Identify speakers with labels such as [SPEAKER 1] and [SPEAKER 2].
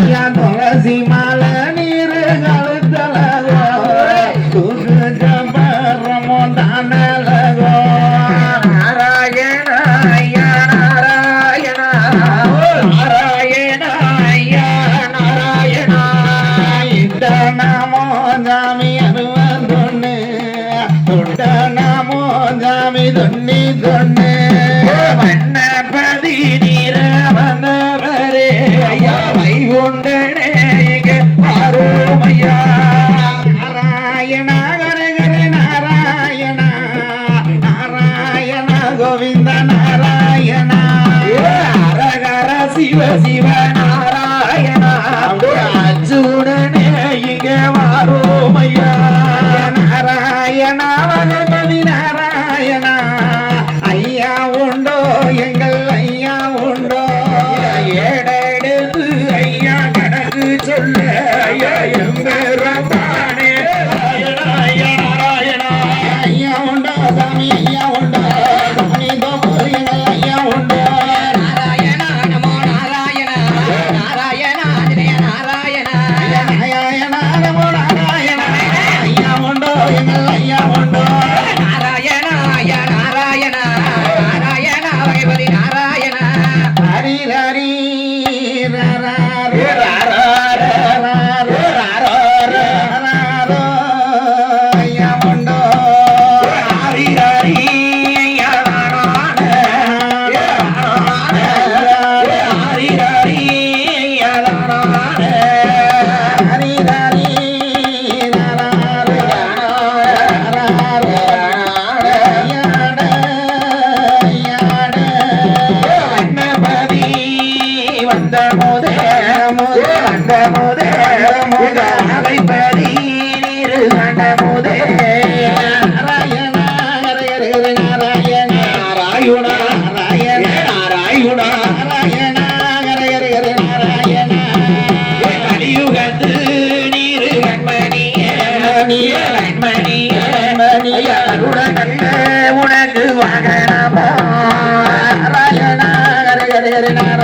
[SPEAKER 1] ஐயா துளசி மாலை நீரு கழுத்தலகோ துகுஜபரமோ தானலகோ நாராயண ஐயா நாராயண நாராயண ஐயா நாராயண இந்த நாமோ ஜாமி அருவதொன்னு தொண்ட நாமோ ஜாமி தொன்னி தொன்னு வண்ணபதி நீர வந்தவரே ஐயா வைகுண்டனே இங்க பாரோம் ஐயா நாராயண ஹரே ஹரே நாராயண நாராயண கோவிந்த நாராயண ஹரஹர சிவ சிவ நாராயண அர்ஜுனனே இங்க பாரோம் ஐயா நாராயண பகவதி நாராயண ஐயா உண்டோ எங்கள் ஐயா உண்டோ ஏடெடுத்து ஐயா கணக்கு சொல்ல ஐயா எம்பெருமானே ஐயா நாராயண ஐயா உண்டோ சாமி ஐயா உண்டோ சாமி தோப்பு எங்கள் ஐயா உண்டோ நாராயண நமோ நாராயண நாராயண ஜெய நாராயண நாராயண நமோ நாராயண ஐயா உண்டோ எங்கள் ஐயா உண்டோ நாராயண ஐயா நாராயண நாராயண பகவதி நாராயண ஹரி ஹரி ஐயா உண்டோ ஹரி ஹரி ஐயா ஹரி ஹரி ஐயா ஹரி ஹரி வந்த முதே வந்த முதே முதலைப்பதி நீரு கண்ட முதே நாராயண ஹரே ஹரே நாராயண நாராயண நாராயண நாராயண நாராயண ஹரே ஹரே ஹரே நாராயண கலியுகத்து நீரு கண்மணியே கண்மணியே மணிய அருடனல்ல உனக்கு வாகனமோ நாராயண ஹரே ஹரே நாராயண